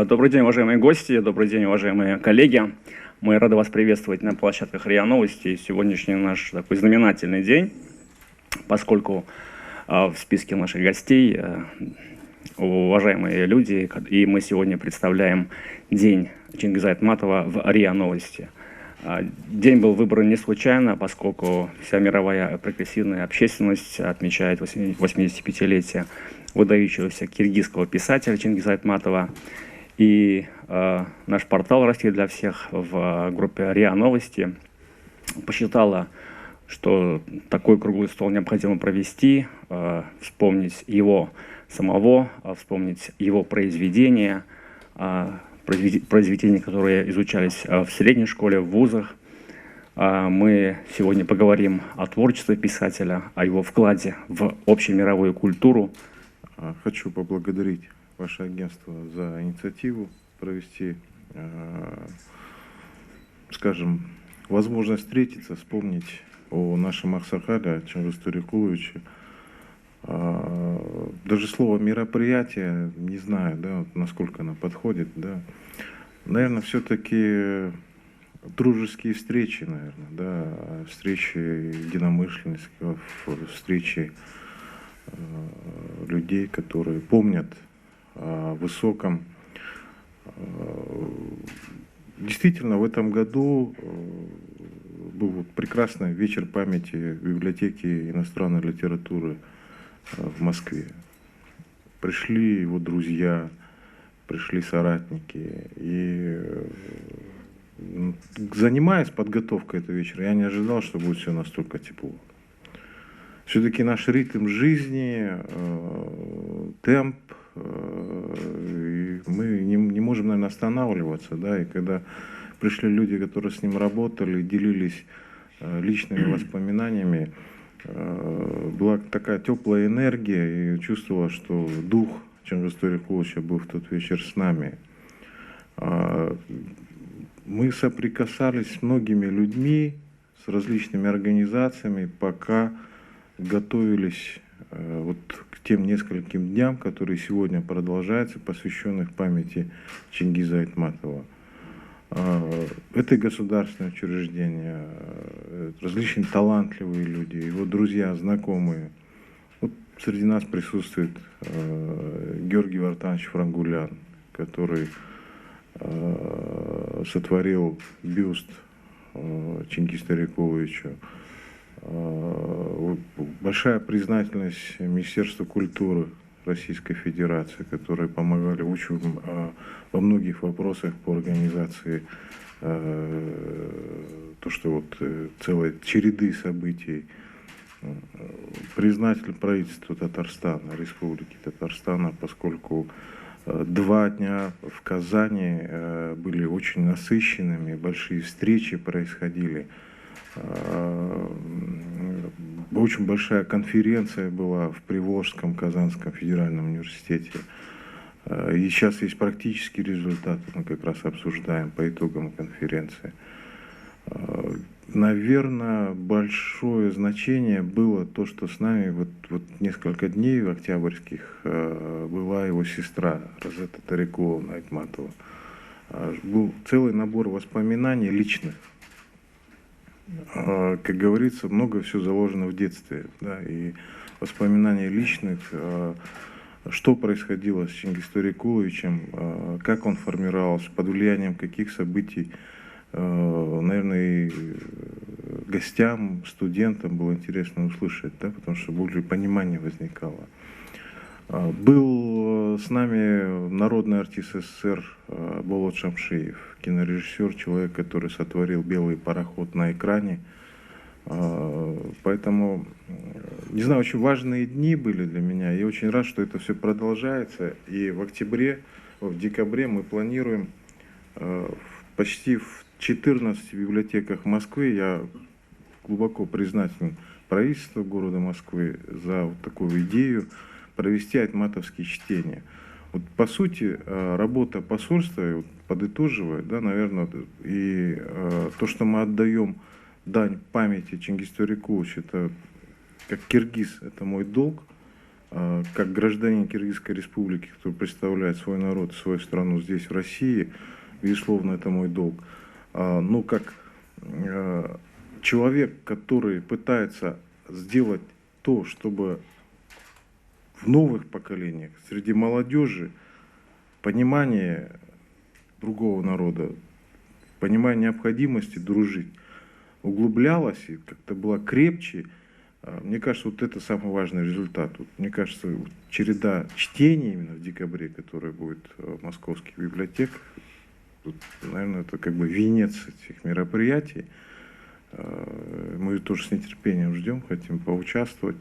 Добрый день, уважаемые гости, добрый день, уважаемые коллеги. Мы рады вас приветствовать на площадках РИА Новости. Сегодняшний наш такой знаменательный день, поскольку в списке наших гостей уважаемые люди, и мы сегодня представляем День Чингиза Айтматова в РИА Новости. День был выбран не случайно, поскольку вся мировая прогрессивная общественность отмечает 85-летие выдающегося киргизского писателя Чингиза Айтматова. И наш портал «Россия для всех» в группе РИА Новости посчитала, что такой круглый стол необходимо провести, вспомнить его самого, вспомнить его произведения, произведения, которые изучались в средней школе, в вузах. Мы сегодня поговорим о творчестве писателя, о его вкладе в общемировую культуру. Хочу поблагодарить ваше агентство за инициативу провести, скажем, возможность встретиться, вспомнить о нашем Аксакале, Чингизе Торекуловиче. Даже слово «мероприятие», не знаю, да, насколько оно подходит, да. Наверное, все-таки дружеские встречи, наверное, да, встречи единомышленников, встречи людей, которые помнят о высоком. Действительно, в этом году был прекрасный вечер памяти в библиотеке иностранной литературы в Москве. Пришли его друзья, пришли соратники. И занимаясь подготовкой этого вечера, я не ожидал, что будет все настолько тепло. Все-таки наш ритм жизни, темп, и мы не можем, наверное, останавливаться. Да? И когда пришли люди, которые с ним работали, делились личными воспоминаниями, была такая теплая энергия, и чувствовала, что дух Чингиза Торекуловича был в тот вечер с нами. Мы соприкасались с многими людьми, с различными организациями, пока готовились вот к тем нескольким дням, которые сегодня продолжаются, посвященных памяти Чингиза Айтматова. Это государственные учреждения, различные талантливые люди, его друзья, знакомые. Вот среди нас присутствует Георгий Вартанович Франгулян, который сотворил бюст Чингизу Торекуловичу. Большая признательность Министерству культуры Российской Федерации, которые помогали во многих вопросах по организации, то, что вот целой череды событий. Признатель правительству Татарстана, Республики Татарстана, поскольку 2 дня в Казани были очень насыщенными, большие встречи происходили. Очень большая конференция была в Приволжском Казанском федеральном университете. И сейчас есть практический результат, мы как раз обсуждаем по итогам конференции. Наверное, большое значение было то, что с нами вот несколько дней в октябрьских была его сестра Розетта Торековна Айтматова. Был целый набор воспоминаний личных. Как говорится, много все заложено в детстве, да, и воспоминания личных, что происходило с Чингизом Торекуловичем, как он формировался, под влиянием каких событий, наверное, и гостям, студентам было интересно услышать, да, потому что более понимание возникало. Был с нами народный артист СССР Болот Шамшиев, кинорежиссер, человек, который сотворил «Белый пароход» на экране. Поэтому, не знаю, очень важные дни были для меня. Я очень рад, что это все продолжается. И в декабре мы планируем почти в 14 библиотеках Москвы. Я глубоко признателен правительству города Москвы за вот такую идею провести айтматовские чтения. Вот, по сути, работа посольства, вот, подытоживая, да, наверное, и то, что мы отдаем дань памяти Чингиза Торекуловича, это как киргиз, это мой долг. как гражданин Киргизской республики, который представляет свой народ, свою страну здесь, в России, безусловно, это мой долг. Но как человек, который пытается сделать то, чтобы в новых поколениях, среди молодежи, понимание другого народа, понимание необходимости дружить углублялось и как-то было крепче. Мне кажется, вот это самый важный результат. Вот, мне кажется, вот череда чтений именно в декабре, которая будет в московских библиотеках, тут, наверное, это как бы венец этих мероприятий. Мы тоже с нетерпением ждем, хотим поучаствовать.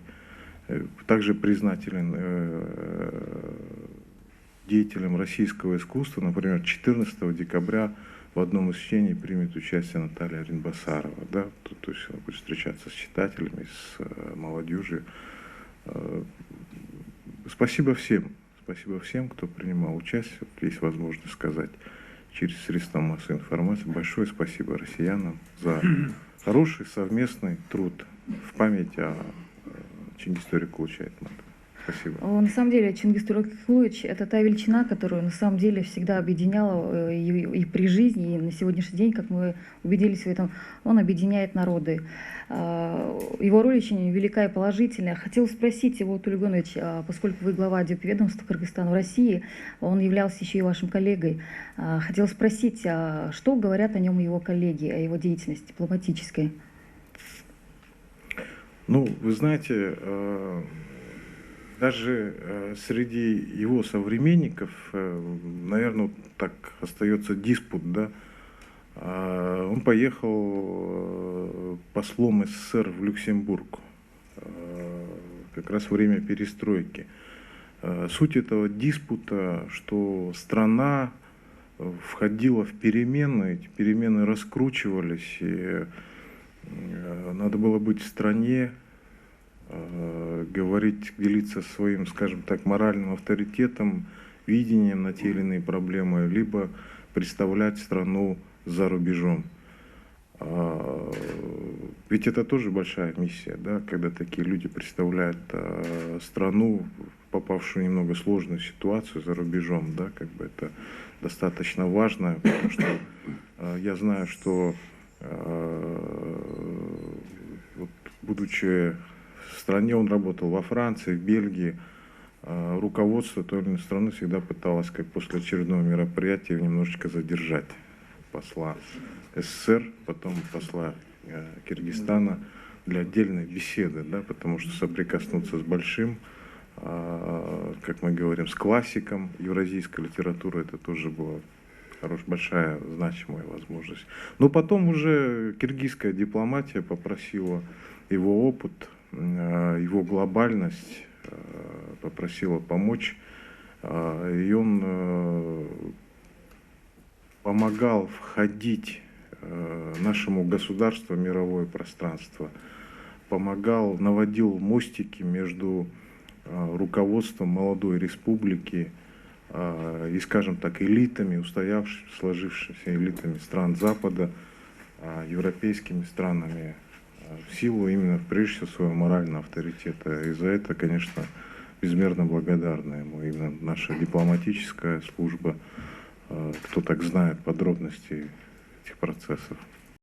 Также признателен деятелям российского искусства. Например, 14 декабря в одном из чтений примет участие Наталья Аринбасарова. Да? То есть она будет встречаться с читателями, с молодежью. Спасибо всем, кто принимал участие. Есть возможность сказать через средства массовой информации. Большое спасибо россиянам за хороший совместный труд в память о Чингис Толикуловиче Айтматове. Спасибо. На самом деле Чингис Толикулович — это та величина, которую на самом деле всегда объединяла и при жизни, и на сегодняшний день, как мы убедились в этом, он объединяет народы. Его роль очень велика и положительная. Хотел спросить его, Туле Генович, поскольку вы глава дипведомства Кыргызстана в России, он являлся еще и вашим коллегой. Хотел спросить, что говорят о нем его коллеги, о его деятельности дипломатической? Ну, вы знаете, даже среди его современников, наверное, так остается диспут, да. Он поехал послом СССР в Люксембург, как раз во время перестройки. Суть этого диспута, что страна входила в перемены, эти перемены раскручивались, и надо было быть в стране, говорить, делиться своим, скажем так, моральным авторитетом, видением на те или иные проблемы, либо представлять страну за рубежом. Ведь это тоже большая миссия, да, когда такие люди представляют страну, попавшую в немного сложную ситуацию за рубежом, да, как бы это достаточно важно, потому что я знаю, что вот, будучи в стране, он работал во Франции, в Бельгии, руководство той или иной страны всегда пыталось, как после очередного мероприятия, немножечко задержать посла СССР, потом посла Киргизстана для отдельной беседы, да, потому что соприкоснуться с большим, как мы говорим, с классиком евразийской литературы, это тоже была большая, значимая возможность. Но потом уже киргизская дипломатия попросила его опыт, его глобальность, попросила помочь, и он помогал входить нашему государству в мировое пространство, помогал, наводил мостики между руководством молодой республики и, скажем так, элитами, устоявшимися, сложившимися элитами стран Запада, европейскими странами, в силу именно, прежде всего, своего морального авторитета. И за это, конечно, безмерно благодарна ему именно наша дипломатическая служба, кто так знает подробности этих процессов.